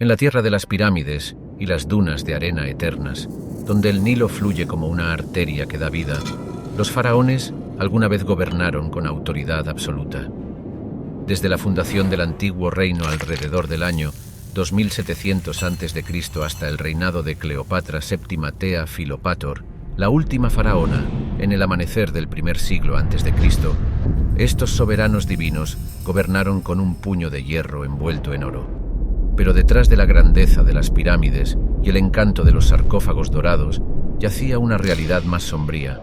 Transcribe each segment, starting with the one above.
En la tierra de las pirámides y las dunas de arena eternas, donde el Nilo fluye como una arteria que da vida, los faraones alguna vez gobernaron con autoridad absoluta. Desde la fundación del antiguo reino alrededor del año 2700 a.C. hasta el reinado de Cleopatra VII Tea Filopator, la última faraona, en el amanecer del primer siglo a.C., estos soberanos divinos gobernaron con un puño de hierro envuelto en oro. Pero detrás de la grandeza de las pirámides y el encanto de los sarcófagos dorados, yacía una realidad más sombría.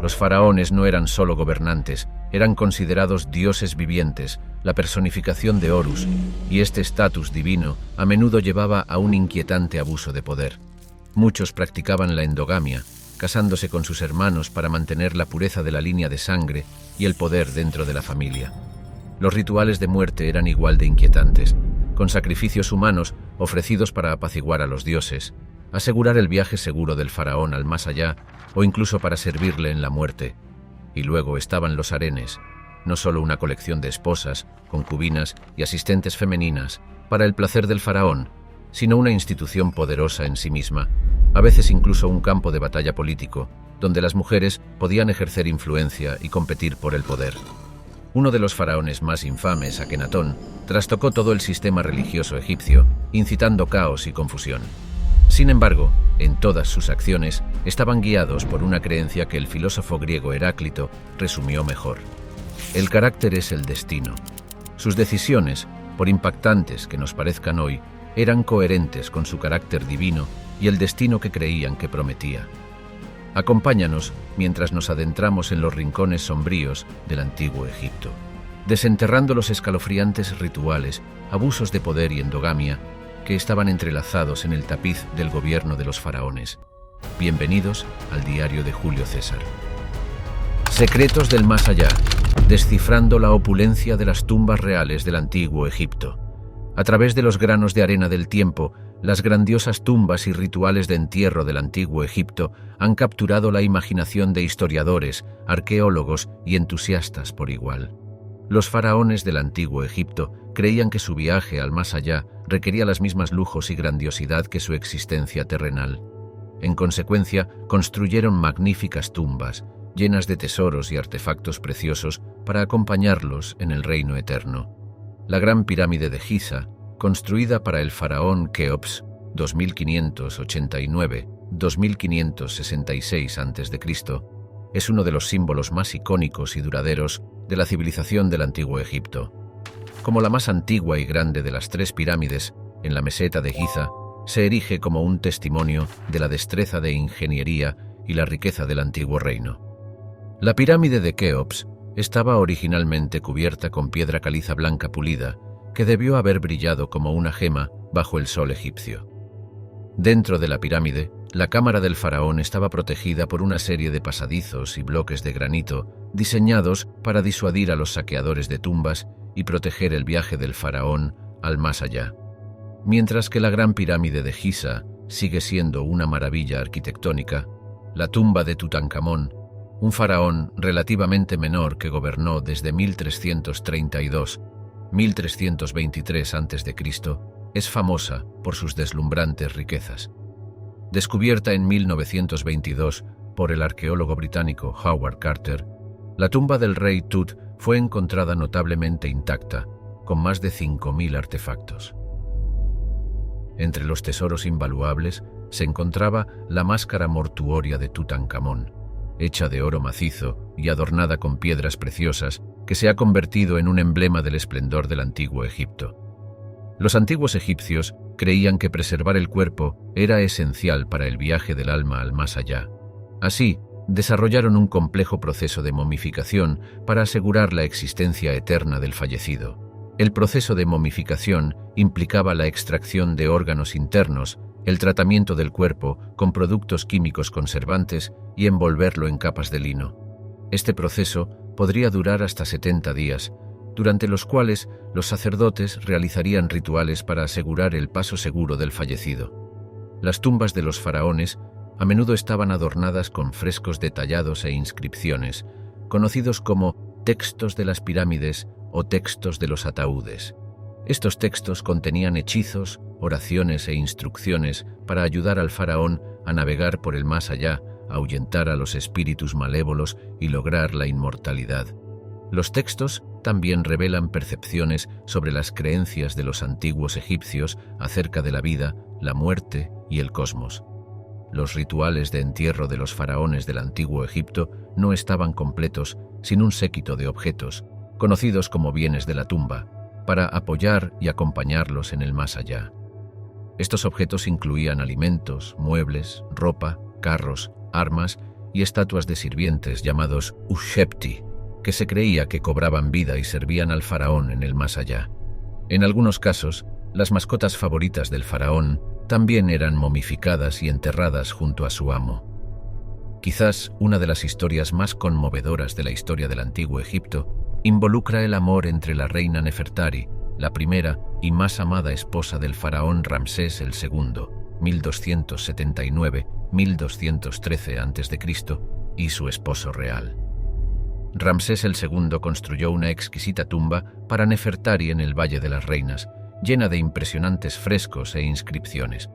Los faraones no eran solo gobernantes, eran considerados dioses vivientes, la personificación de Horus, y este estatus divino a menudo llevaba a un inquietante abuso de poder. Muchos practicaban la endogamia, casándose con sus hermanos para mantener la pureza de la línea de sangre y el poder dentro de la familia. Los rituales de muerte eran igual de inquietantes, con sacrificios humanos ofrecidos para apaciguar a los dioses, asegurar el viaje seguro del faraón al más allá o incluso para servirle en la muerte. Y luego estaban los harenes, no solo una colección de esposas, concubinas y asistentes femeninas para el placer del faraón, sino una institución poderosa en sí misma, a veces incluso un campo de batalla político, donde las mujeres podían ejercer influencia y competir por el poder. Uno de los faraones más infames, Akenatón, trastocó todo el sistema religioso egipcio, incitando caos y confusión. Sin embargo, en todas sus acciones estaban guiados por una creencia que el filósofo griego Heráclito resumió mejor. El carácter es el destino. Sus decisiones, por impactantes que nos parezcan hoy, eran coherentes con su carácter divino y el destino que creían que prometía. Acompáñanos mientras nos adentramos en los rincones sombríos del antiguo Egipto, desenterrando los escalofriantes rituales, abusos de poder y endogamia que estaban entrelazados en el tapiz del gobierno de los faraones. Bienvenidos al diario de Julio César. Secretos del más allá, descifrando la opulencia de las tumbas reales del antiguo Egipto. A través de los granos de arena del tiempo, las grandiosas tumbas y rituales de entierro del antiguo Egipto han capturado la imaginación de historiadores, arqueólogos y entusiastas por igual. Los faraones del antiguo Egipto creían que su viaje al más allá requería las mismas lujos y grandiosidad que su existencia terrenal. En consecuencia, construyeron magníficas tumbas, llenas de tesoros y artefactos preciosos para acompañarlos en el reino eterno. La gran pirámide de Giza, construida para el faraón Keops, 2589-2566 a.C., es uno de los símbolos más icónicos y duraderos de la civilización del antiguo Egipto. Como la más antigua y grande de las tres pirámides, en la meseta de Giza, se erige como un testimonio de la destreza de ingeniería y la riqueza del antiguo reino. La pirámide de Keops estaba originalmente cubierta con piedra caliza blanca pulida, que debió haber brillado como una gema bajo el sol egipcio. Dentro de la pirámide, la cámara del faraón estaba protegida por una serie de pasadizos y bloques de granito diseñados para disuadir a los saqueadores de tumbas y proteger el viaje del faraón al más allá. Mientras que la gran pirámide de Giza sigue siendo una maravilla arquitectónica, la tumba de Tutankamón, un faraón relativamente menor que gobernó desde 1332-1323 a.C., es famosa por sus deslumbrantes riquezas. Descubierta en 1922 por el arqueólogo británico Howard Carter, la tumba del rey Tut fue encontrada notablemente intacta, con más de 5.000 artefactos. Entre los tesoros invaluables se encontraba la máscara mortuoria de Tutankamón, hecha de oro macizo y adornada con piedras preciosas, que se ha convertido en un emblema del esplendor del antiguo Egipto. Los antiguos egipcios creían que preservar el cuerpo era esencial para el viaje del alma al más allá. Así, desarrollaron un complejo proceso de momificación para asegurar la existencia eterna del fallecido. El proceso de momificación implicaba la extracción de órganos internos, el tratamiento del cuerpo con productos químicos conservantes y envolverlo en capas de lino. Este proceso podría durar hasta 70 días, durante los cuales los sacerdotes realizarían rituales para asegurar el paso seguro del fallecido. Las tumbas de los faraones a menudo estaban adornadas con frescos detallados e inscripciones, conocidos como textos de las pirámides o textos de los ataúdes. Estos textos contenían hechizos, oraciones e instrucciones para ayudar al faraón a navegar por el más allá, ahuyentar a los espíritus malévolos y lograr la inmortalidad. Los textos también revelan percepciones sobre las creencias de los antiguos egipcios acerca de la vida, la muerte y el cosmos. Los rituales de entierro de los faraones del antiguo Egipto no estaban completos sin un séquito de objetos, conocidos como bienes de la tumba, para apoyar y acompañarlos en el más allá. Estos objetos incluían alimentos, muebles, ropa, carros, armas y estatuas de sirvientes llamados ushepti, que se creía que cobraban vida y servían al faraón en el más allá. En algunos casos, las mascotas favoritas del faraón también eran momificadas y enterradas junto a su amo. Quizás una de las historias más conmovedoras de la historia del antiguo Egipto involucra el amor entre la reina Nefertari, la primera y más amada esposa del faraón Ramsés II, 1279-1213 a.C., y su esposo real. Ramsés II construyó una exquisita tumba para Nefertari en el Valle de las Reinas, llena de impresionantes frescos e inscripciones.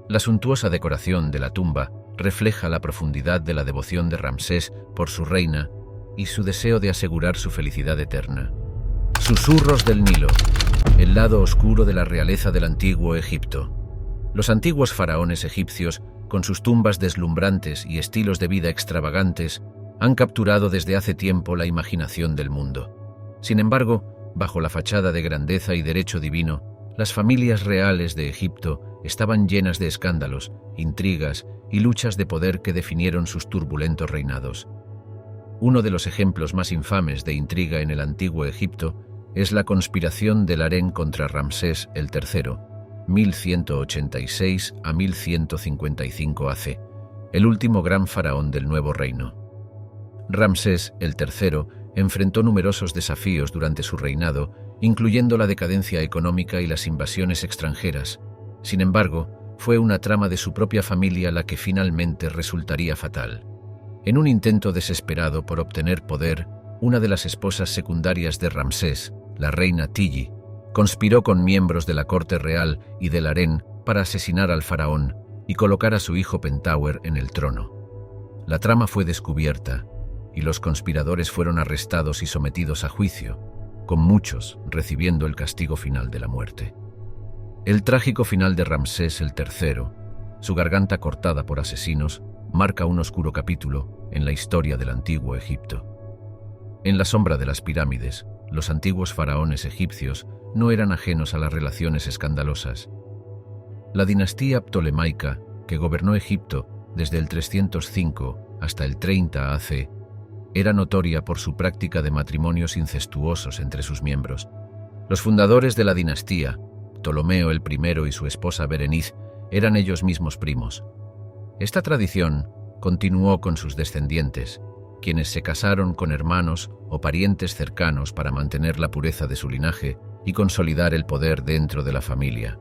La suntuosa decoración de la tumba refleja la profundidad de la devoción de Ramsés por su reina y su deseo de asegurar su felicidad eterna. Susurros del Nilo, el lado oscuro de la realeza del antiguo Egipto. Los antiguos faraones egipcios, con sus tumbas deslumbrantes y estilos de vida extravagantes, han capturado desde hace tiempo la imaginación del mundo. Sin embargo, bajo la fachada de grandeza y derecho divino, las familias reales de Egipto estaban llenas de escándalos, intrigas y luchas de poder que definieron sus turbulentos reinados. Uno de los ejemplos más infames de intriga en el antiguo Egipto es la conspiración del harén contra Ramsés III, 1186 a 1155 AC, el último gran faraón del nuevo reino. Ramsés III enfrentó numerosos desafíos durante su reinado, incluyendo la decadencia económica y las invasiones extranjeras. Sin embargo, fue una trama de su propia familia la que finalmente resultaría fatal. En un intento desesperado por obtener poder, una de las esposas secundarias de Ramsés, la reina Tigi, conspiró con miembros de la corte real y del harén para asesinar al faraón y colocar a su hijo Pentáuer en el trono. La trama fue descubierta y los conspiradores fueron arrestados y sometidos a juicio, con muchos recibiendo el castigo final de la muerte. El trágico final de Ramsés III, su garganta cortada por asesinos, marca un oscuro capítulo en la historia del antiguo Egipto. En la sombra de las pirámides, los antiguos faraones egipcios no eran ajenos a las relaciones escandalosas. La dinastía ptolemaica, que gobernó Egipto desde el 305 hasta el 30 AC, era notoria por su práctica de matrimonios incestuosos entre sus miembros. Los fundadores de la dinastía, Ptolomeo I y su esposa Berenice, eran ellos mismos primos. Esta tradición continuó con sus descendientes, quienes se casaron con hermanos o parientes cercanos para mantener la pureza de su linaje y consolidar el poder dentro de la familia.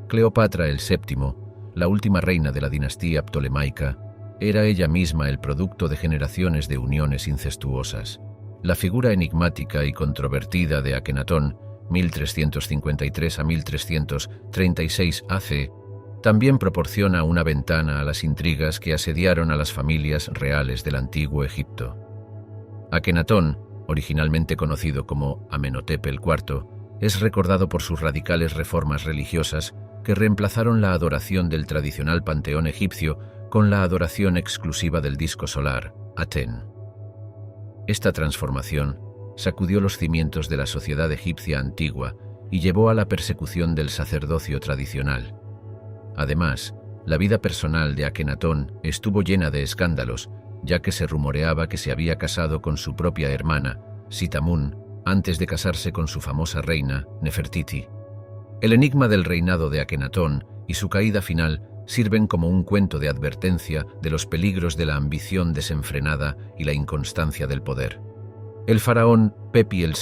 Cleopatra VII, la última reina de la dinastía ptolemaica, era ella misma el producto de generaciones de uniones incestuosas. La figura enigmática y controvertida de Akenatón, 1353 a 1336 AC, también proporciona una ventana a las intrigas que asediaron a las familias reales del antiguo Egipto. Akenatón, originalmente conocido como Amenhotep IV, es recordado por sus radicales reformas religiosas que reemplazaron la adoración del tradicional panteón egipcio con la adoración exclusiva del disco solar, Aten. Esta transformación sacudió los cimientos de la sociedad egipcia antigua y llevó a la persecución del sacerdocio tradicional. Además, la vida personal de Akenatón estuvo llena de escándalos, ya que se rumoreaba que se había casado con su propia hermana, Sitamun, antes de casarse con su famosa reina, Nefertiti. El enigma del reinado de Akenatón y su caída final sirven como un cuento de advertencia de los peligros de la ambición desenfrenada y la inconstancia del poder. El faraón Pepi II,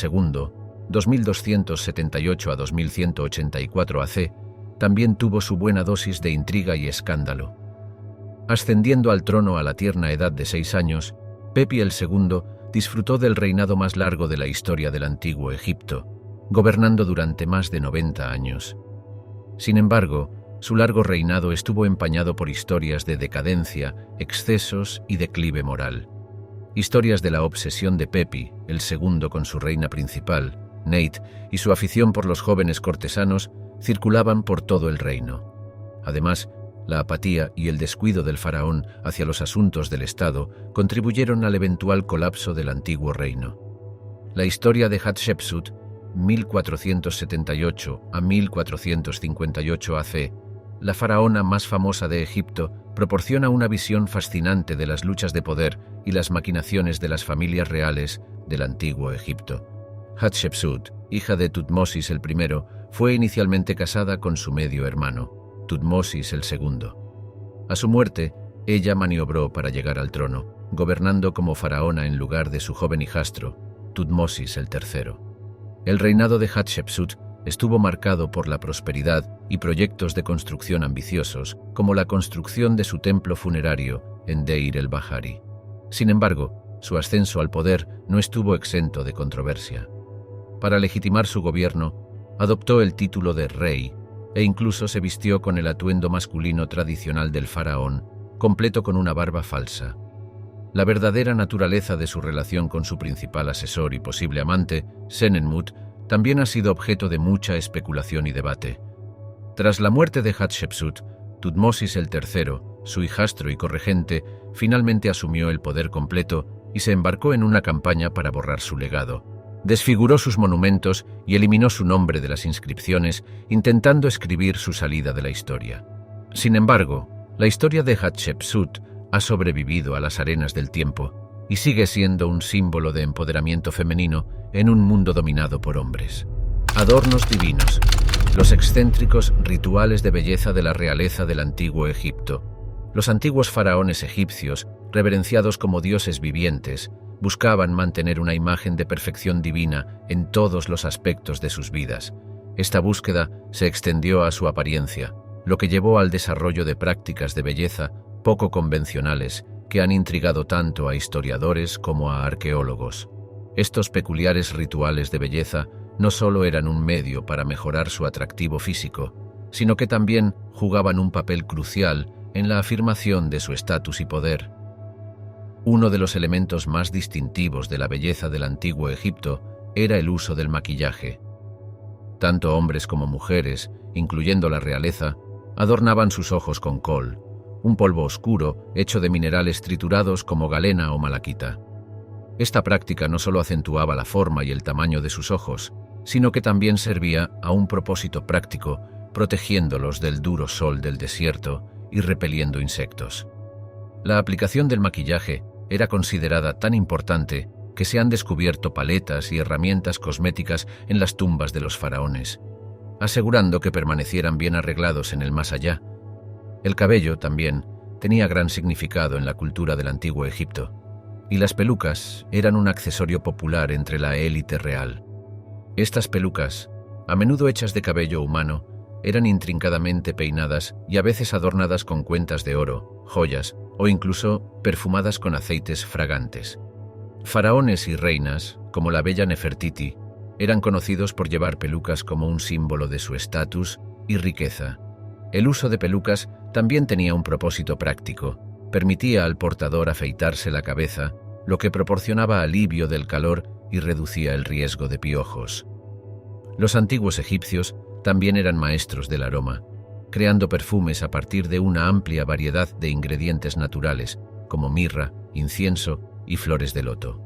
2278 a 2184 AC, también tuvo su buena dosis de intriga y escándalo. Ascendiendo al trono a la tierna edad de 6 años, Pepi II disfrutó del reinado más largo de la historia del antiguo Egipto, gobernando durante más de 90 años. Sin embargo, su largo reinado estuvo empañado por historias de decadencia, excesos y declive moral. Historias de la obsesión de Pepi, el segundo con su reina principal, Neit, y su afición por los jóvenes cortesanos circulaban por todo el reino. Además, la apatía y el descuido del faraón hacia los asuntos del Estado contribuyeron al eventual colapso del antiguo reino. La historia de Hatshepsut, 1478 a 1458 AC, la faraona más famosa de Egipto, proporciona una visión fascinante de las luchas de poder y las maquinaciones de las familias reales del antiguo Egipto. Hatshepsut, hija de Tutmosis I, fue inicialmente casada con su medio hermano, Tutmosis II. A su muerte, ella maniobró para llegar al trono, gobernando como faraona en lugar de su joven hijastro, Tutmosis III. El reinado de Hatshepsut estuvo marcado por la prosperidad y proyectos de construcción ambiciosos, como la construcción de su templo funerario en Deir el-Bahari. Sin embargo, su ascenso al poder no estuvo exento de controversia. Para legitimar su gobierno, adoptó el título de rey e incluso se vistió con el atuendo masculino tradicional del faraón, completo con una barba falsa. La verdadera naturaleza de su relación con su principal asesor y posible amante, Senenmut, también ha sido objeto de mucha especulación y debate. Tras la muerte de Hatshepsut, Tutmosis III, su hijastro y corregente, finalmente asumió el poder completo y se embarcó en una campaña para borrar su legado. Desfiguró sus monumentos y eliminó su nombre de las inscripciones, intentando escribir su salida de la historia. Sin embargo, la historia de Hatshepsut ha sobrevivido a las arenas del tiempo y sigue siendo un símbolo de empoderamiento femenino en un mundo dominado por hombres. Adornos divinos. Los excéntricos rituales de belleza de la realeza del antiguo Egipto. Los antiguos faraones egipcios, reverenciados como dioses vivientes, buscaban mantener una imagen de perfección divina en todos los aspectos de sus vidas. Esta búsqueda se extendió a su apariencia, lo que llevó al desarrollo de prácticas de belleza poco convencionales que han intrigado tanto a historiadores como a arqueólogos. Estos peculiares rituales de belleza no solo eran un medio para mejorar su atractivo físico, sino que también jugaban un papel crucial en la afirmación de su estatus y poder. Uno de los elementos más distintivos de la belleza del antiguo Egipto era el uso del maquillaje. Tanto hombres como mujeres, incluyendo la realeza, adornaban sus ojos con col, un polvo oscuro hecho de minerales triturados como galena o malaquita. Esta práctica no solo acentuaba la forma y el tamaño de sus ojos, sino que también servía a un propósito práctico, protegiéndolos del duro sol del desierto y repeliendo insectos. La aplicación del maquillaje era considerada tan importante que se han descubierto paletas y herramientas cosméticas en las tumbas de los faraones, asegurando que permanecieran bien arreglados en el más allá. El cabello, también, tenía gran significado en la cultura del antiguo Egipto, y las pelucas eran un accesorio popular entre la élite real. Estas pelucas, a menudo hechas de cabello humano, eran intrincadamente peinadas y a veces adornadas con cuentas de oro, joyas o incluso perfumadas con aceites fragantes. Faraones y reinas, como la bella Nefertiti, eran conocidos por llevar pelucas como un símbolo de su estatus y riqueza. El uso de pelucas también tenía un propósito práctico. Permitía al portador afeitarse la cabeza, lo que proporcionaba alivio del calor y reducía el riesgo de piojos. Los antiguos egipcios también eran maestros del aroma, creando perfumes a partir de una amplia variedad de ingredientes naturales, como mirra, incienso y flores de loto.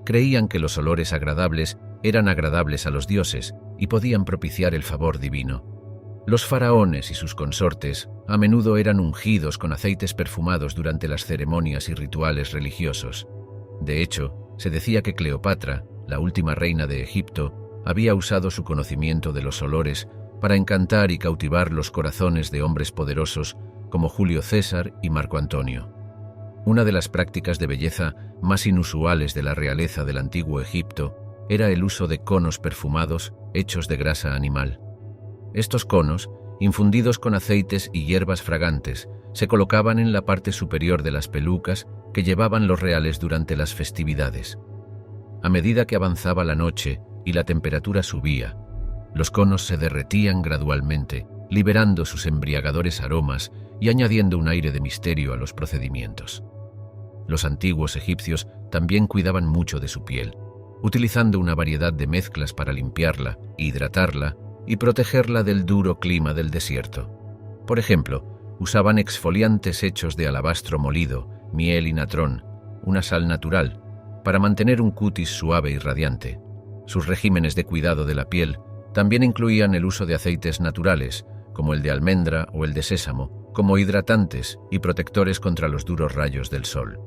Creían que los olores agradables eran agradables a los dioses y podían propiciar el favor divino. Los faraones y sus consortes a menudo eran ungidos con aceites perfumados durante las ceremonias y rituales religiosos. De hecho, se decía que Cleopatra, la última reina de Egipto, había usado su conocimiento de los olores para encantar y cautivar los corazones de hombres poderosos como Julio César y Marco Antonio. Una de las prácticas de belleza más inusuales de la realeza del antiguo Egipto era el uso de conos perfumados hechos de grasa animal. Estos conos, infundidos con aceites y hierbas fragantes, se colocaban en la parte superior de las pelucas que llevaban los reales durante las festividades. A medida que avanzaba la noche y la temperatura subía, los conos se derretían gradualmente, liberando sus embriagadores aromas y añadiendo un aire de misterio a los procedimientos. Los antiguos egipcios también cuidaban mucho de su piel, utilizando una variedad de mezclas para limpiarla, hidratarla y protegerla del duro clima del desierto. Por ejemplo, usaban exfoliantes hechos de alabastro molido, miel y natrón, una sal natural, para mantener un cutis suave y radiante. Sus regímenes de cuidado de la piel también incluían el uso de aceites naturales, como el de almendra o el de sésamo, como hidratantes y protectores contra los duros rayos del sol.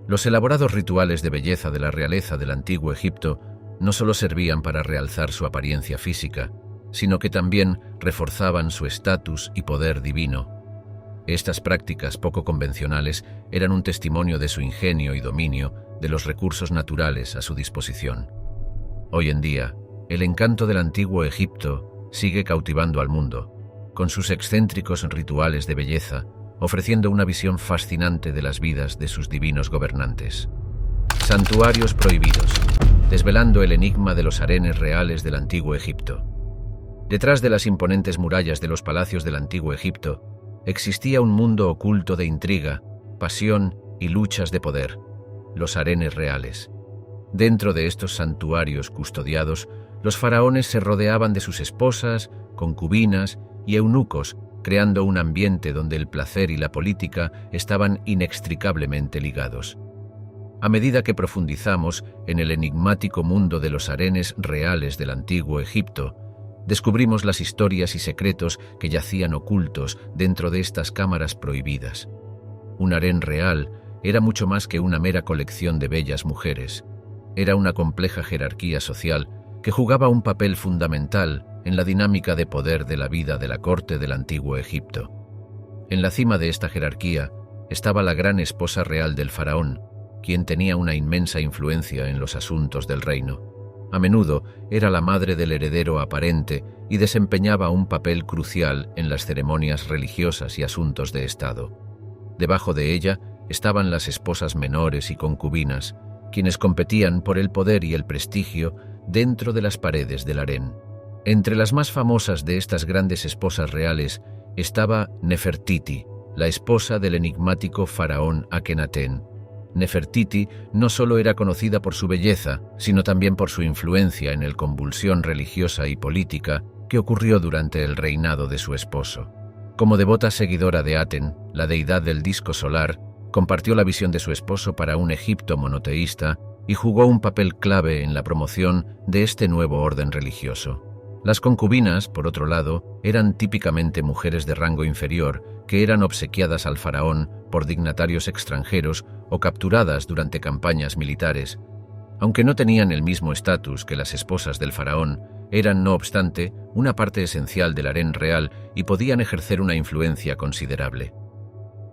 Los elaborados rituales de belleza de la realeza del antiguo Egipto no solo servían para realzar su apariencia física, sino que también reforzaban su estatus y poder divino. Estas prácticas poco convencionales eran un testimonio de su ingenio y dominio de los recursos naturales a su disposición. Hoy en día, el encanto del antiguo Egipto sigue cautivando al mundo, con sus excéntricos rituales de belleza, ofreciendo una visión fascinante de las vidas de sus divinos gobernantes. Santuarios prohibidos, desvelando el enigma de los harenes reales del antiguo Egipto. Detrás de las imponentes murallas de los palacios del antiguo Egipto, existía un mundo oculto de intriga, pasión y luchas de poder, los harenes reales. Dentro de estos santuarios custodiados, los faraones se rodeaban de sus esposas, concubinas y eunucos, creando un ambiente donde el placer y la política estaban inextricablemente ligados. A medida que profundizamos en el enigmático mundo de los harenes reales del antiguo Egipto, descubrimos las historias y secretos que yacían ocultos dentro de estas cámaras prohibidas. Un harén real era mucho más que una mera colección de bellas mujeres. Era una compleja jerarquía social que jugaba un papel fundamental en la dinámica de poder de la vida de la corte del antiguo Egipto. En la cima de esta jerarquía estaba la gran esposa real del faraón, quien tenía una inmensa influencia en los asuntos del reino. A menudo era la madre del heredero aparente y desempeñaba un papel crucial en las ceremonias religiosas y asuntos de Estado. Debajo de ella estaban las esposas menores y concubinas, quienes competían por el poder y el prestigio dentro de las paredes del harén. Entre las más famosas de estas grandes esposas reales estaba Nefertiti, la esposa del enigmático faraón Akenatén. Nefertiti no solo era conocida por su belleza, sino también por su influencia en el convulsión religiosa y política que ocurrió durante el reinado de su esposo. Como devota seguidora de Aten, la deidad del disco solar, compartió la visión de su esposo para un Egipto monoteísta y jugó un papel clave en la promoción de este nuevo orden religioso. Las concubinas, por otro lado, eran típicamente mujeres de rango inferior que eran obsequiadas al faraón por dignatarios extranjeros o capturadas durante campañas militares. Aunque no tenían el mismo estatus que las esposas del faraón, eran, no obstante, una parte esencial del harén real y podían ejercer una influencia considerable.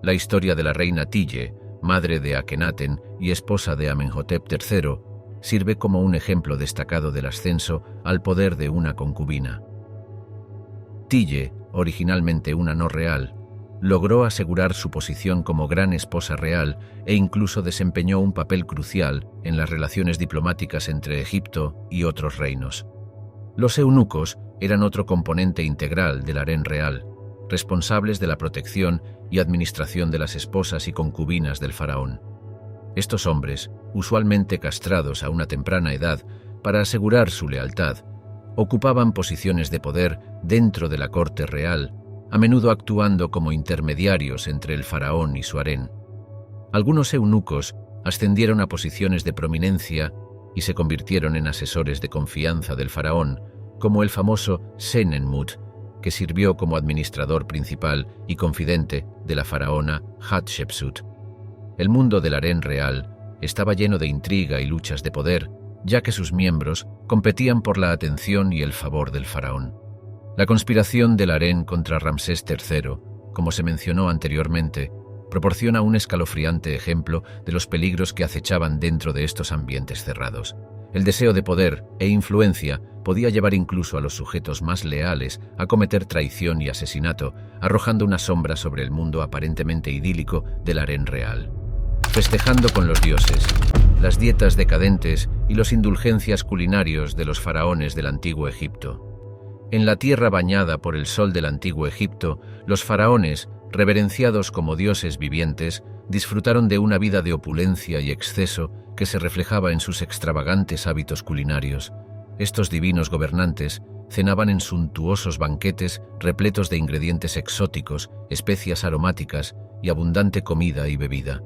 La historia de la reina Tille, madre de Akenatén y esposa de Amenhotep III, sirve como un ejemplo destacado del ascenso al poder de una concubina. Tille, originalmente una no real, logró asegurar su posición como gran esposa real e incluso desempeñó un papel crucial en las relaciones diplomáticas entre Egipto y otros reinos. Los eunucos eran otro componente integral del harén real, responsables de la protección y administración de las esposas y concubinas del faraón. Estos hombres, usualmente castrados a una temprana edad para asegurar su lealtad, ocupaban posiciones de poder dentro de la corte real, a menudo actuando como intermediarios entre el faraón y su harén. Algunos eunucos ascendieron a posiciones de prominencia y se convirtieron en asesores de confianza del faraón, como el famoso Senenmut, que sirvió como administrador principal y confidente de la faraona Hatshepsut. El mundo del harén real estaba lleno de intriga y luchas de poder, ya que sus miembros competían por la atención y el favor del faraón. La conspiración del harén contra Ramsés III, como se mencionó anteriormente, proporciona un escalofriante ejemplo de los peligros que acechaban dentro de estos ambientes cerrados. El deseo de poder e influencia podía llevar incluso a los sujetos más leales a cometer traición y asesinato, arrojando una sombra sobre el mundo aparentemente idílico del harén real. Festejando con los dioses. las dietas decadentes y los indulgencias culinarios de los faraones del Antiguo Egipto. En la tierra bañada por el sol del Antiguo Egipto, los faraones, reverenciados como dioses vivientes, disfrutaron de una vida de opulencia y exceso que se reflejaba en sus extravagantes hábitos culinarios. Estos divinos gobernantes cenaban en suntuosos banquetes repletos de ingredientes exóticos, especias aromáticas y abundante comida y bebida.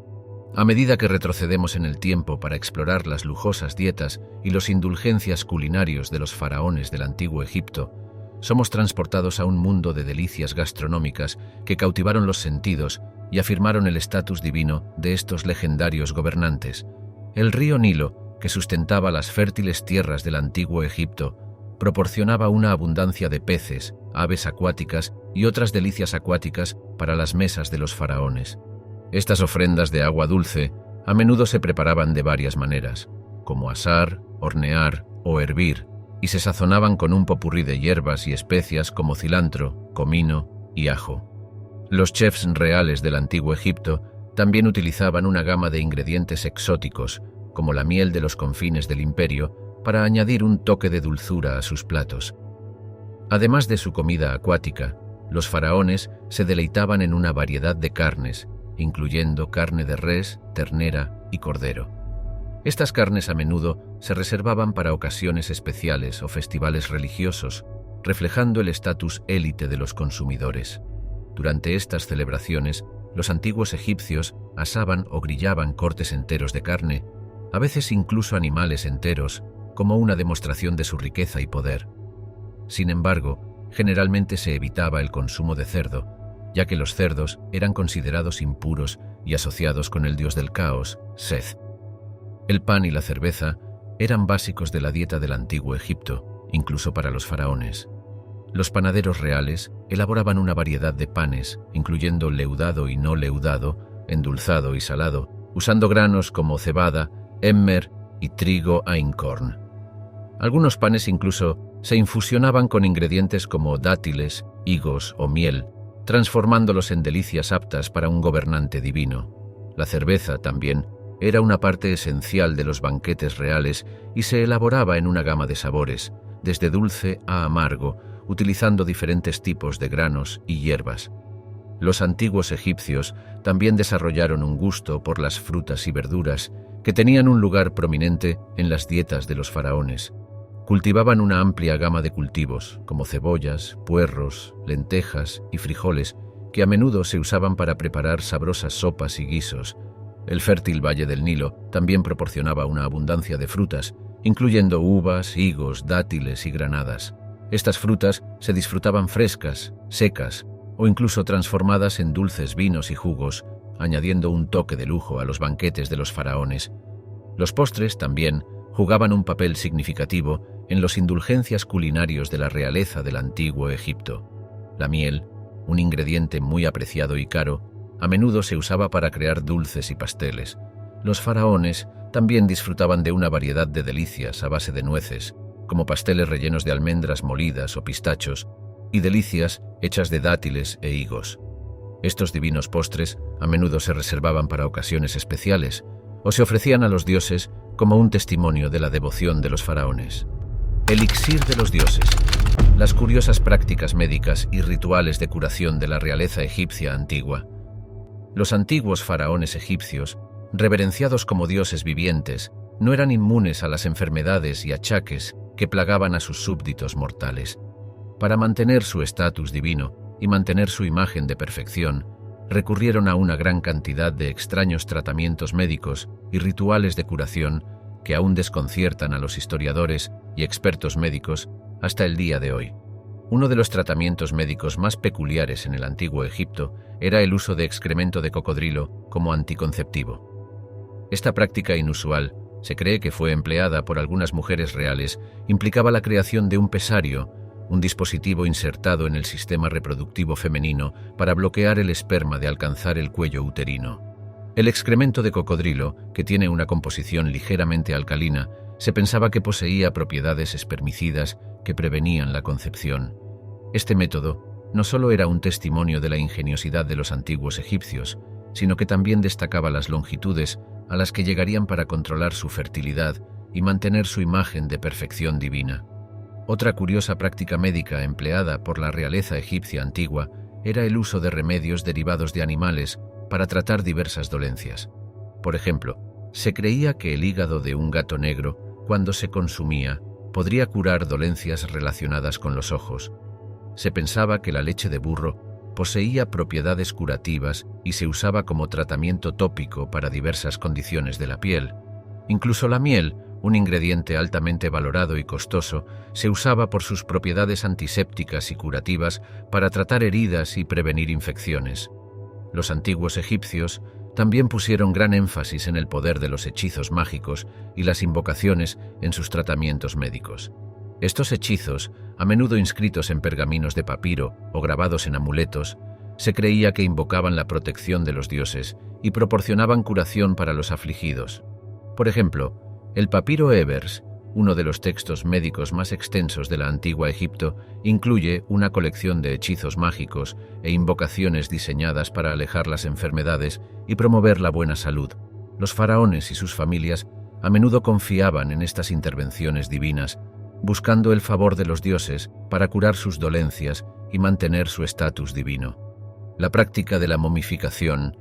A medida que retrocedemos en el tiempo para explorar las lujosas dietas y los indulgencias culinarios de los faraones del Antiguo Egipto, somos transportados a un mundo de delicias gastronómicas que cautivaron los sentidos y afirmaron el estatus divino de estos legendarios gobernantes. El río Nilo, que sustentaba las fértiles tierras del Antiguo Egipto, proporcionaba una abundancia de peces, aves acuáticas y otras delicias acuáticas para las mesas de los faraones. Estas ofrendas de agua dulce a menudo se preparaban de varias maneras, como asar, hornear o hervir, y se sazonaban con un popurrí de hierbas y especias como cilantro, comino y ajo. Los chefs reales del Antiguo Egipto también utilizaban una gama de ingredientes exóticos, como la miel de los confines del imperio, para añadir un toque de dulzura a sus platos. Además de su comida acuática, los faraones se deleitaban en una variedad de carnes, incluyendo carne de res, ternera y cordero. Estas carnes a menudo se reservaban para ocasiones especiales o festivales religiosos, reflejando el estatus élite de los consumidores. Durante estas celebraciones, los antiguos egipcios asaban o grillaban cortes enteros de carne, a veces incluso animales enteros, como una demostración de su riqueza y poder. Sin embargo, generalmente se evitaba el consumo de cerdo, ya que los cerdos eran considerados impuros y asociados con el dios del caos, Seth. El pan y la cerveza eran básicos de la dieta del Antiguo Egipto, incluso para los faraones. Los panaderos reales elaboraban una variedad de panes, incluyendo leudado y no leudado, endulzado y salado, usando granos como cebada, emmer y trigo einkorn. Algunos panes incluso se infusionaban con ingredientes como dátiles, higos o miel, transformándolos en delicias aptas para un gobernante divino. La cerveza también era una parte esencial de los banquetes reales y se elaboraba en una gama de sabores, desde dulce a amargo, utilizando diferentes tipos de granos y hierbas. Los antiguos egipcios también desarrollaron un gusto por las frutas y verduras que tenían un lugar prominente en las dietas de los faraones. Cultivaban una amplia gama de cultivos, como cebollas, puerros, lentejas y frijoles, que a menudo se usaban para preparar sabrosas sopas y guisos. El fértil valle del Nilo también proporcionaba una abundancia de frutas, incluyendo uvas, higos, dátiles y granadas. Estas frutas se disfrutaban frescas, secas o incluso transformadas en dulces vinos y jugos, añadiendo un toque de lujo a los banquetes de los faraones. Los postres también jugaban un papel significativo en los indulgencias culinarios de la realeza del Antiguo Egipto. La miel, un ingrediente muy apreciado y caro, a menudo se usaba para crear dulces y pasteles. Los faraones también disfrutaban de una variedad de delicias a base de nueces, como pasteles rellenos de almendras molidas o pistachos, y delicias hechas de dátiles e higos. Estos divinos postres a menudo se reservaban para ocasiones especiales, o se ofrecían a los dioses como un testimonio de la devoción de los faraones. Elixir de los dioses. Las curiosas prácticas médicas y rituales de curación de la realeza egipcia antigua. Los antiguos faraones egipcios, reverenciados como dioses vivientes, no eran inmunes a las enfermedades y achaques que plagaban a sus súbditos mortales. Para mantener su estatus divino y mantener su imagen de perfección, recurrieron a una gran cantidad de extraños tratamientos médicos y rituales de curación que aún desconciertan a los historiadores y expertos médicos hasta el día de hoy. Uno de los tratamientos médicos más peculiares en el Antiguo Egipto era el uso de excremento de cocodrilo como anticonceptivo. Esta práctica inusual, se cree que fue empleada por algunas mujeres reales, implicaba la creación de un pesario, un dispositivo insertado en el sistema reproductivo femenino para bloquear el esperma de alcanzar el cuello uterino. El excremento de cocodrilo, que tiene una composición ligeramente alcalina, se pensaba que poseía propiedades espermicidas que prevenían la concepción. Este método no solo era un testimonio de la ingeniosidad de los antiguos egipcios, sino que también destacaba las longitudes a las que llegarían para controlar su fertilidad y mantener su imagen de perfección divina. Otra curiosa práctica médica empleada por la realeza egipcia antigua era el uso de remedios derivados de animales para tratar diversas dolencias. Por ejemplo, se creía que el hígado de un gato negro, cuando se consumía, podría curar dolencias relacionadas con los ojos. Se pensaba que la leche de burro poseía propiedades curativas y se usaba como tratamiento tópico para diversas condiciones de la piel. Incluso la miel, un ingrediente altamente valorado y costoso, se usaba por sus propiedades antisépticas y curativas para tratar heridas y prevenir infecciones. Los antiguos egipcios también pusieron gran énfasis en el poder de los hechizos mágicos y las invocaciones en sus tratamientos médicos. Estos hechizos, a menudo inscritos en pergaminos de papiro o grabados en amuletos, se creía que invocaban la protección de los dioses y proporcionaban curación para los afligidos. Por ejemplo, el papiro Ebers, uno de los textos médicos más extensos de la antigua Egipto, incluye una colección de hechizos mágicos e invocaciones diseñadas para alejar las enfermedades y promover la buena salud. Los faraones y sus familias a menudo confiaban en estas intervenciones divinas, buscando el favor de los dioses para curar sus dolencias y mantener su estatus divino. La práctica de la momificación,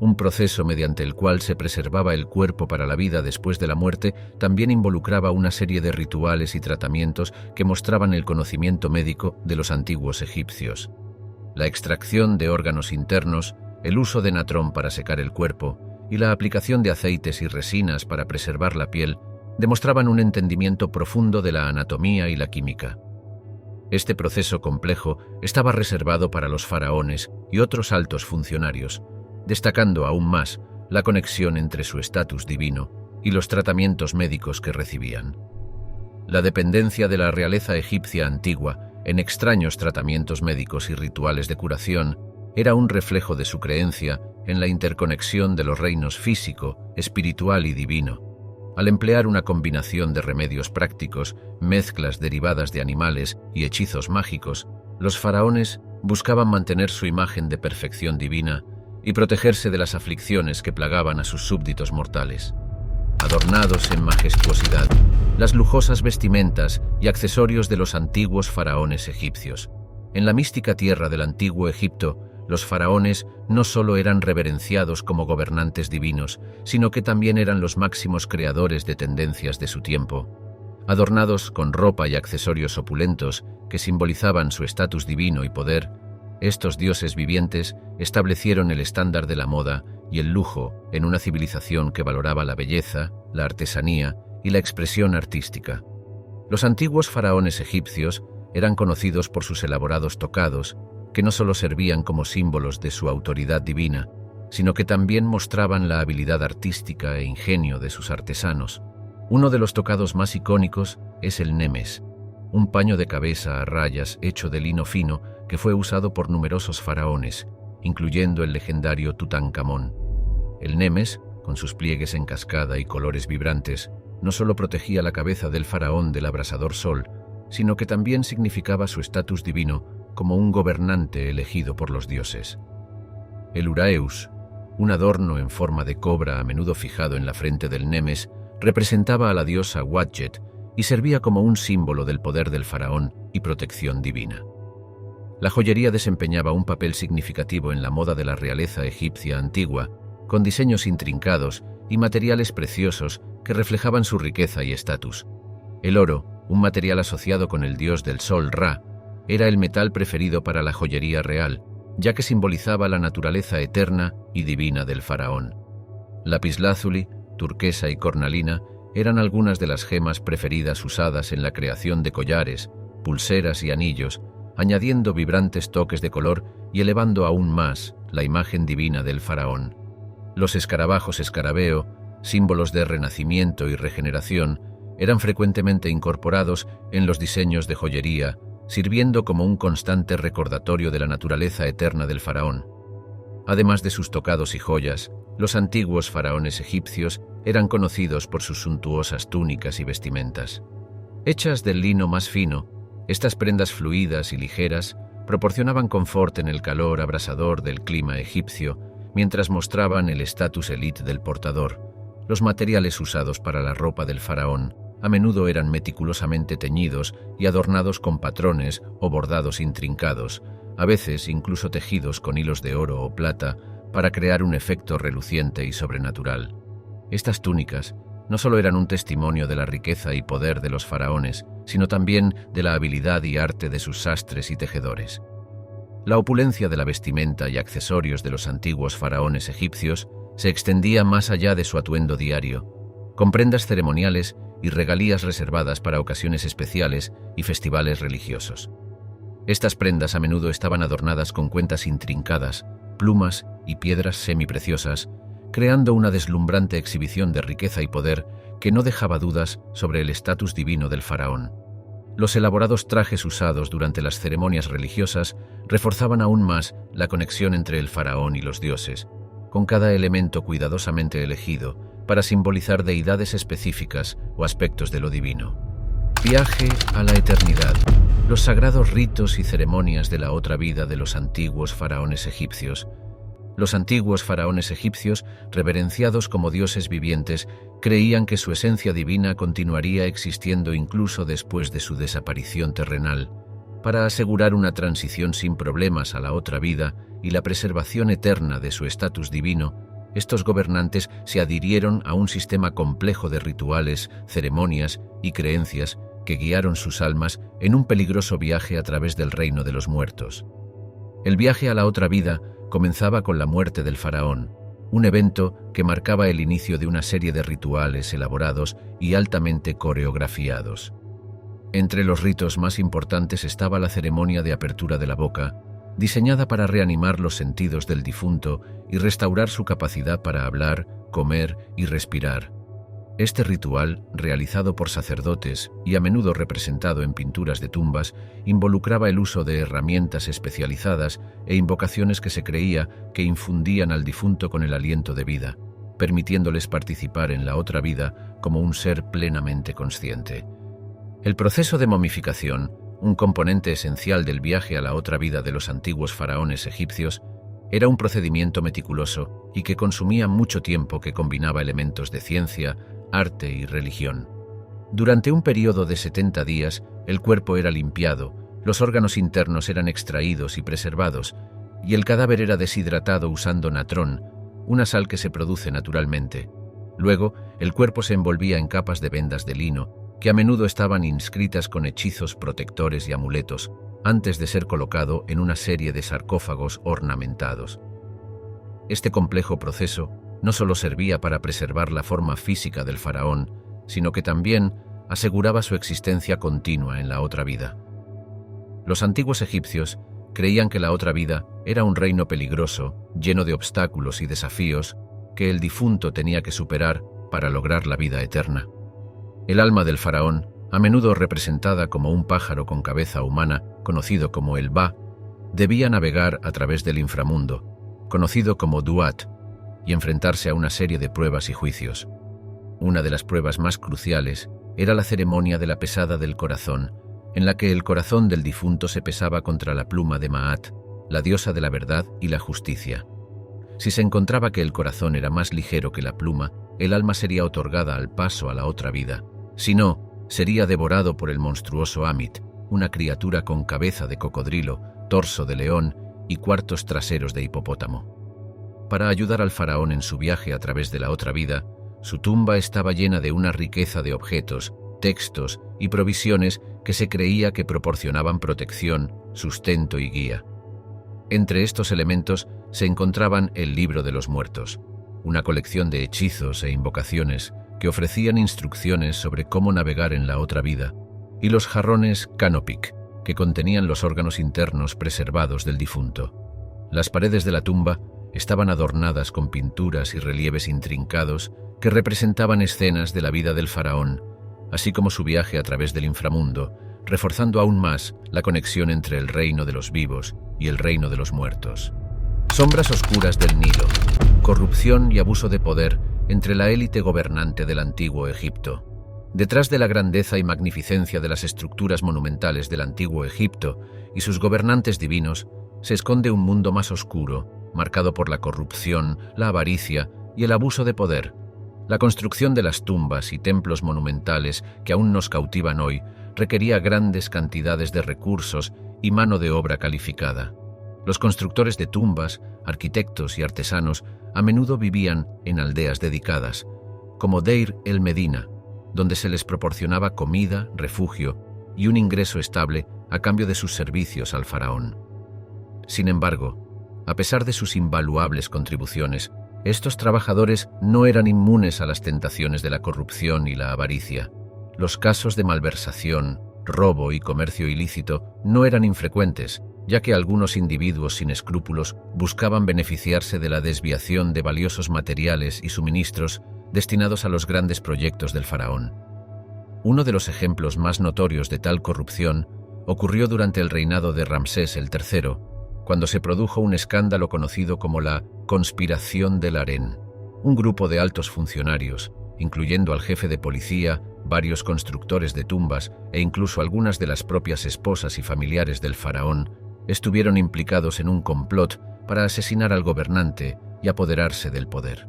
un proceso mediante el cual se preservaba el cuerpo para la vida después de la muerte, también involucraba una serie de rituales y tratamientos que mostraban el conocimiento médico de los antiguos egipcios. La extracción de órganos internos, el uso de natrón para secar el cuerpo y la aplicación de aceites y resinas para preservar la piel demostraban un entendimiento profundo de la anatomía y la química. Este proceso complejo estaba reservado para los faraones y otros altos funcionarios, destacando aún más la conexión entre su estatus divino y los tratamientos médicos que recibían. La dependencia de la realeza egipcia antigua en extraños tratamientos médicos y rituales de curación era un reflejo de su creencia en la interconexión de los reinos físico, espiritual y divino. Al emplear una combinación de remedios prácticos, mezclas derivadas de animales y hechizos mágicos, los faraones buscaban mantener su imagen de perfección divina y protegerse de las aflicciones que plagaban a sus súbditos mortales. Adornados en majestuosidad, las lujosas vestimentas y accesorios de los antiguos faraones egipcios. En la mística tierra del antiguo Egipto, los faraones no solo eran reverenciados como gobernantes divinos, sino que también eran los máximos creadores de tendencias de su tiempo. Adornados con ropa y accesorios opulentos que simbolizaban su estatus divino y poder, estos dioses vivientes establecieron el estándar de la moda y el lujo en una civilización que valoraba la belleza, la artesanía y la expresión artística. Los antiguos faraones egipcios eran conocidos por sus elaborados tocados, que no solo servían como símbolos de su autoridad divina, sino que también mostraban la habilidad artística e ingenio de sus artesanos. Uno de los tocados más icónicos es el nemes, un paño de cabeza a rayas hecho de lino fino que fue usado por numerosos faraones, incluyendo el legendario Tutankamón. El nemes, con sus pliegues en cascada y colores vibrantes, no solo protegía la cabeza del faraón del abrasador sol, sino que también significaba su estatus divino como un gobernante elegido por los dioses. El uraeus, un adorno en forma de cobra a menudo fijado en la frente del nemes, representaba a la diosa Wadjet y servía como un símbolo del poder del faraón y protección divina. La joyería desempeñaba un papel significativo en la moda de la realeza egipcia antigua, con diseños intrincados y materiales preciosos que reflejaban su riqueza y estatus. El oro, un material asociado con el dios del sol Ra, era el metal preferido para la joyería real, ya que simbolizaba la naturaleza eterna y divina del faraón. Lapislázuli, turquesa y cornalina eran algunas de las gemas preferidas usadas en la creación de collares, pulseras y anillos, añadiendo vibrantes toques de color y elevando aún más la imagen divina del faraón. Los escarabajos escarabeo, símbolos de renacimiento y regeneración, eran frecuentemente incorporados en los diseños de joyería, sirviendo como un constante recordatorio de la naturaleza eterna del faraón. Además de sus tocados y joyas, los antiguos faraones egipcios eran conocidos por sus suntuosas túnicas y vestimentas. Hechas del lino más fino, estas prendas fluidas y ligeras proporcionaban confort en el calor abrasador del clima egipcio, mientras mostraban el estatus élite del portador, Los materiales usados para la ropa del faraón a menudo eran meticulosamente teñidos y adornados con patrones o bordados intrincados, a veces incluso tejidos con hilos de oro o plata para crear un efecto reluciente y sobrenatural. Estas túnicas no solo eran un testimonio de la riqueza y poder de los faraones, sino también de la habilidad y arte de sus sastres y tejedores. La opulencia de la vestimenta y accesorios de los antiguos faraones egipcios se extendía más allá de su atuendo diario, con prendas ceremoniales y regalías reservadas para ocasiones especiales y festivales religiosos. Estas prendas a menudo estaban adornadas con cuentas intrincadas, plumas y piedras semipreciosas, creando una deslumbrante exhibición de riqueza y poder que no dejaba dudas sobre el estatus divino del faraón. Los elaborados trajes usados durante las ceremonias religiosas reforzaban aún más la conexión entre el faraón y los dioses, con cada elemento cuidadosamente elegido para simbolizar deidades específicas o aspectos de lo divino. Viaje a la eternidad. Los sagrados ritos y ceremonias de la otra vida de los antiguos faraones egipcios. Los antiguos faraones egipcios, reverenciados como dioses vivientes, creían que su esencia divina continuaría existiendo incluso después de su desaparición terrenal. Para asegurar una transición sin problemas a la otra vida y la preservación eterna de su estatus divino, estos gobernantes se adhirieron a un sistema complejo de rituales, ceremonias y creencias que guiaron sus almas en un peligroso viaje a través del reino de los muertos. El viaje a la otra vida comenzaba con la muerte del faraón, un evento que marcaba el inicio de una serie de rituales elaborados y altamente coreografiados. Entre los ritos más importantes estaba la ceremonia de apertura de la boca, diseñada para reanimar los sentidos del difunto y restaurar su capacidad para hablar, comer y respirar. Este ritual, realizado por sacerdotes y a menudo representado en pinturas de tumbas, involucraba el uso de herramientas especializadas e invocaciones que se creía que infundían al difunto con el aliento de vida, permitiéndoles participar en la otra vida como un ser plenamente consciente. El proceso de momificación, un componente esencial del viaje a la otra vida de los antiguos faraones egipcios, era un procedimiento meticuloso y que consumía mucho tiempo, que combinaba elementos de ciencia, arte y religión. Durante un periodo de 70 días, el cuerpo era limpiado, los órganos internos eran extraídos y preservados, y el cadáver era deshidratado usando natrón, una sal que se produce naturalmente. Luego, el cuerpo se envolvía en capas de vendas de lino, que a menudo estaban inscritas con hechizos protectores y amuletos, antes de ser colocado en una serie de sarcófagos ornamentados. Este complejo proceso no solo servía para preservar la forma física del faraón, sino que también aseguraba su existencia continua en la otra vida. Los antiguos egipcios creían que la otra vida era un reino peligroso, lleno de obstáculos y desafíos que el difunto tenía que superar para lograr la vida eterna. El alma del faraón, a menudo representada como un pájaro con cabeza humana, conocido como el Ba, debía navegar a través del inframundo, conocido como Duat, y enfrentarse a una serie de pruebas y juicios. Una de las pruebas más cruciales era la ceremonia de la pesada del corazón, en la que el corazón del difunto se pesaba contra la pluma de Maat, la diosa de la verdad y la justicia. Si se encontraba que el corazón era más ligero que la pluma, el alma sería otorgada al paso a la otra vida. Si no, sería devorado por el monstruoso Amit, una criatura con cabeza de cocodrilo, torso de león y cuartos traseros de hipopótamo. Para ayudar al faraón en su viaje a través de la otra vida, su tumba estaba llena de una riqueza de objetos, textos y provisiones que se creía que proporcionaban protección, sustento y guía. Entre estos elementos se encontraban el Libro de los Muertos, una colección de hechizos e invocaciones que ofrecían instrucciones sobre cómo navegar en la otra vida, y los jarrones Canopik, que contenían los órganos internos preservados del difunto. Las paredes de la tumba estaban adornadas con pinturas y relieves intrincados que representaban escenas de la vida del faraón, así como su viaje a través del inframundo, reforzando aún más la conexión entre el reino de los vivos y el reino de los muertos. Sombras oscuras del Nilo, corrupción y abuso de poder entre la élite gobernante del antiguo Egipto. Detrás de la grandeza y magnificencia de las estructuras monumentales del antiguo Egipto y sus gobernantes divinos, se esconde un mundo más oscuro, marcado por la corrupción, la avaricia y el abuso de poder. La construcción de las tumbas y templos monumentales que aún nos cautivan hoy requería grandes cantidades de recursos y mano de obra calificada. Los constructores de tumbas, arquitectos y artesanos a menudo vivían en aldeas dedicadas, como Deir el Medina, donde se les proporcionaba comida, refugio y un ingreso estable a cambio de sus servicios al faraón. Sin embargo, a pesar de sus invaluables contribuciones, estos trabajadores no eran inmunes a las tentaciones de la corrupción y la avaricia. Los casos de malversación, robo y comercio ilícito no eran infrecuentes, ya que algunos individuos sin escrúpulos buscaban beneficiarse de la desviación de valiosos materiales y suministros destinados a los grandes proyectos del faraón. Uno de los ejemplos más notorios de tal corrupción ocurrió durante el reinado de Ramsés III, cuando se produjo un escándalo conocido como la Conspiración del Harén. Un grupo de altos funcionarios, incluyendo al jefe de policía, varios constructores de tumbas e incluso algunas de las propias esposas y familiares del faraón, estuvieron implicados en un complot para asesinar al gobernante y apoderarse del poder.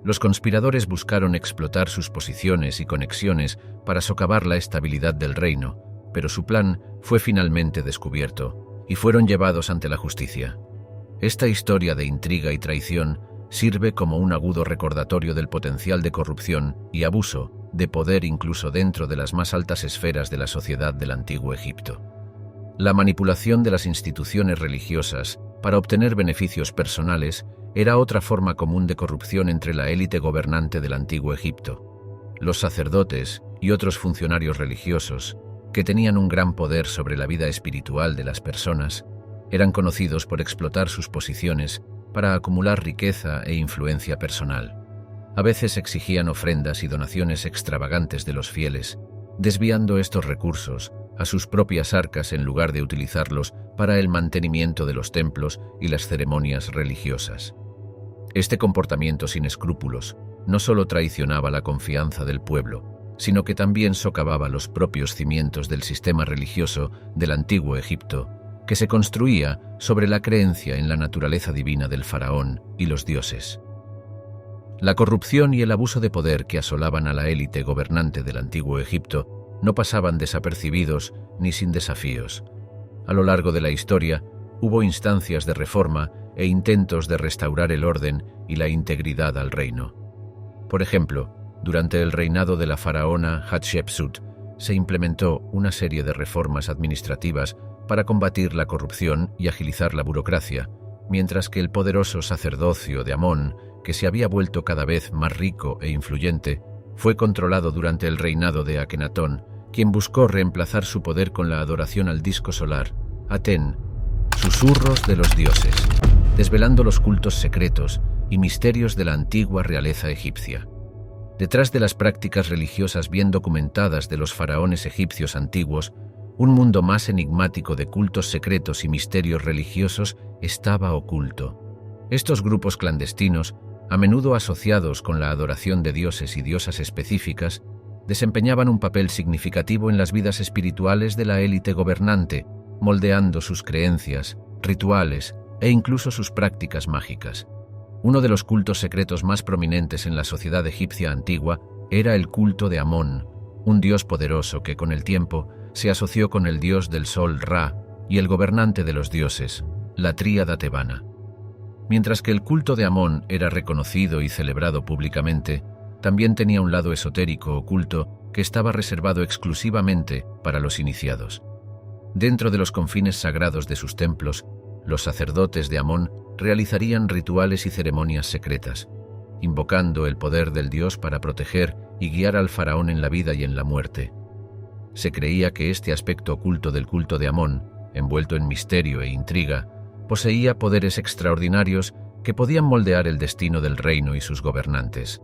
Los conspiradores buscaron explotar sus posiciones y conexiones para socavar la estabilidad del reino, pero su plan fue finalmente descubierto y fueron llevados ante la justicia. Esta historia de intriga y traición sirve como un agudo recordatorio del potencial de corrupción y abuso de poder incluso dentro de las más altas esferas de la sociedad del antiguo Egipto. La manipulación de las instituciones religiosas para obtener beneficios personales era otra forma común de corrupción entre la élite gobernante del antiguo Egipto. Los sacerdotes y otros funcionarios religiosos, que tenían un gran poder sobre la vida espiritual de las personas, eran conocidos por explotar sus posiciones para acumular riqueza e influencia personal. A veces exigían ofrendas y donaciones extravagantes de los fieles, desviando estos recursos a sus propias arcas en lugar de utilizarlos para el mantenimiento de los templos y las ceremonias religiosas. Este comportamiento sin escrúpulos no solo traicionaba la confianza del pueblo, sino que también socavaba los propios cimientos del sistema religioso del antiguo Egipto, que se construía sobre la creencia en la naturaleza divina del faraón y los dioses. La corrupción y el abuso de poder que asolaban a la élite gobernante del antiguo Egipto no pasaban desapercibidos ni sin desafíos. A lo largo de la historia, hubo instancias de reforma e intentos de restaurar el orden y la integridad al reino. Por ejemplo, durante el reinado de la faraona Hatshepsut, se implementó una serie de reformas administrativas para combatir la corrupción y agilizar la burocracia, mientras que el poderoso sacerdocio de Amón, que se había vuelto cada vez más rico e influyente, fue controlado durante el reinado de Akenatón, quien buscó reemplazar su poder con la adoración al disco solar, Aten, susurros de los dioses, desvelando los cultos secretos y misterios de la antigua realeza egipcia. Detrás de las prácticas religiosas bien documentadas de los faraones egipcios antiguos, un mundo más enigmático de cultos secretos y misterios religiosos estaba oculto. Estos grupos clandestinos, a menudo asociados con la adoración de dioses y diosas específicas, desempeñaban un papel significativo en las vidas espirituales de la élite gobernante, moldeando sus creencias, rituales e incluso sus prácticas mágicas. Uno de los cultos secretos más prominentes en la sociedad egipcia antigua era el culto de Amón, un dios poderoso que con el tiempo se asoció con el dios del sol Ra y el gobernante de los dioses, la tríada tebana. Mientras que el culto de Amón era reconocido y celebrado públicamente, también tenía un lado esotérico oculto que estaba reservado exclusivamente para los iniciados. Dentro de los confines sagrados de sus templos, los sacerdotes de Amón realizarían rituales y ceremonias secretas, invocando el poder del dios para proteger y guiar al faraón en la vida y en la muerte. Se creía que este aspecto oculto del culto de Amón, envuelto en misterio e intriga, poseía poderes extraordinarios que podían moldear el destino del reino y sus gobernantes.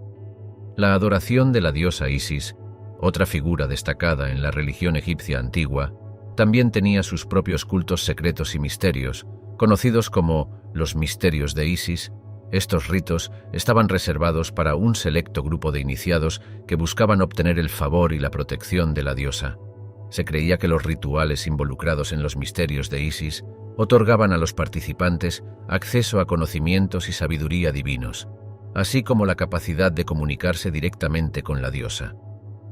La adoración de la diosa Isis, otra figura destacada en la religión egipcia antigua, también tenía sus propios cultos secretos y misterios, conocidos como los misterios de Isis. Estos ritos estaban reservados para un selecto grupo de iniciados que buscaban obtener el favor y la protección de la diosa. Se creía que los rituales involucrados en los misterios de Isis otorgaban a los participantes acceso a conocimientos y sabiduría divinos. así como la capacidad de comunicarse directamente con la diosa.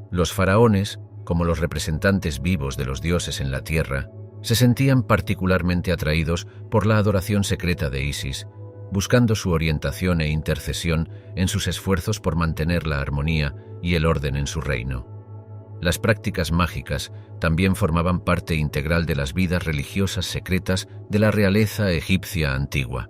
Los faraones, como los representantes vivos de los dioses en la tierra, se sentían particularmente atraídos por la adoración secreta de Isis, buscando su orientación e intercesión en sus esfuerzos por mantener la armonía y el orden en su reino. Las prácticas mágicas también formaban parte integral de las vidas religiosas secretas de la realeza egipcia antigua.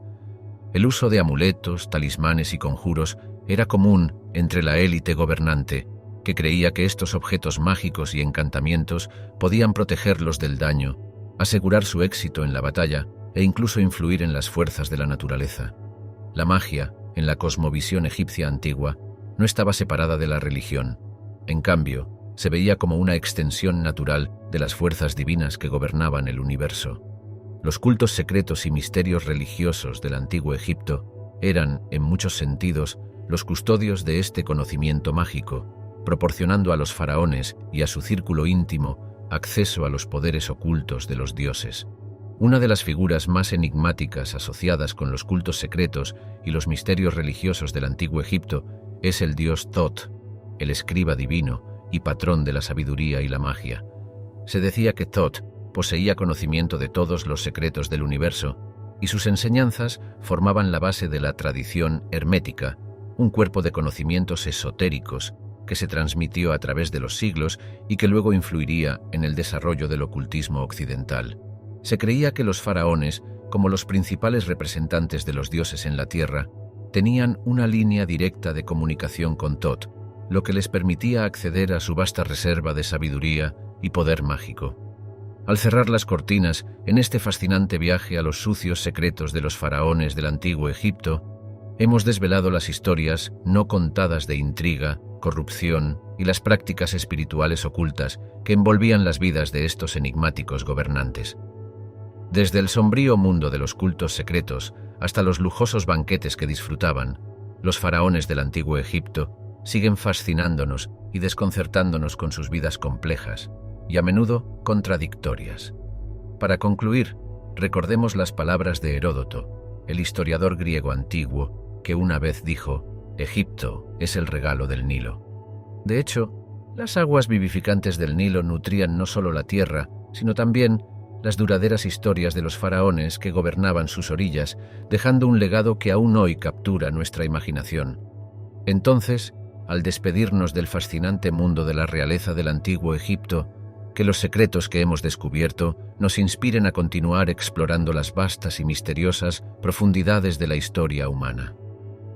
El uso de amuletos, talismanes y conjuros era común entre la élite gobernante, que creía que estos objetos mágicos y encantamientos podían protegerlos del daño, asegurar su éxito en la batalla e incluso influir en las fuerzas de la naturaleza. La magia, en la cosmovisión egipcia antigua, no estaba separada de la religión. En cambio, se veía como una extensión natural de las fuerzas divinas que gobernaban el universo. Los cultos secretos y misterios religiosos del antiguo Egipto eran, en muchos sentidos, los custodios de este conocimiento mágico, proporcionando a los faraones y a su círculo íntimo acceso a los poderes ocultos de los dioses. Una de las figuras más enigmáticas asociadas con los cultos secretos y los misterios religiosos del antiguo Egipto es el dios Thoth, el escriba divino y patrón de la sabiduría y la magia. Se decía que Thoth poseía conocimiento de todos los secretos del universo, y sus enseñanzas formaban la base de la tradición hermética, un cuerpo de conocimientos esotéricos que se transmitió a través de los siglos y que luego influiría en el desarrollo del ocultismo occidental. Se creía que los faraones, como los principales representantes de los dioses en la tierra, tenían una línea directa de comunicación con Thoth, lo que les permitía acceder a su vasta reserva de sabiduría y poder mágico. Al cerrar las cortinas en este fascinante viaje a los sucios secretos de los faraones del antiguo Egipto, hemos desvelado las historias no contadas de intriga, corrupción y las prácticas espirituales ocultas que envolvían las vidas de estos enigmáticos gobernantes. Desde el sombrío mundo de los cultos secretos hasta los lujosos banquetes que disfrutaban, los faraones del antiguo Egipto siguen fascinándonos y desconcertándonos con sus vidas complejas y a menudo contradictorias. Para concluir, recordemos las palabras de Heródoto, el historiador griego antiguo, que una vez dijo: «Egipto es el regalo del Nilo». De hecho, las aguas vivificantes del Nilo nutrían no solo la tierra, sino también las duraderas historias de los faraones que gobernaban sus orillas, dejando un legado que aún hoy captura nuestra imaginación. Entonces, al despedirnos del fascinante mundo de la realeza del antiguo Egipto, que los secretos que hemos descubierto nos inspiren a continuar explorando las vastas y misteriosas profundidades de la historia humana.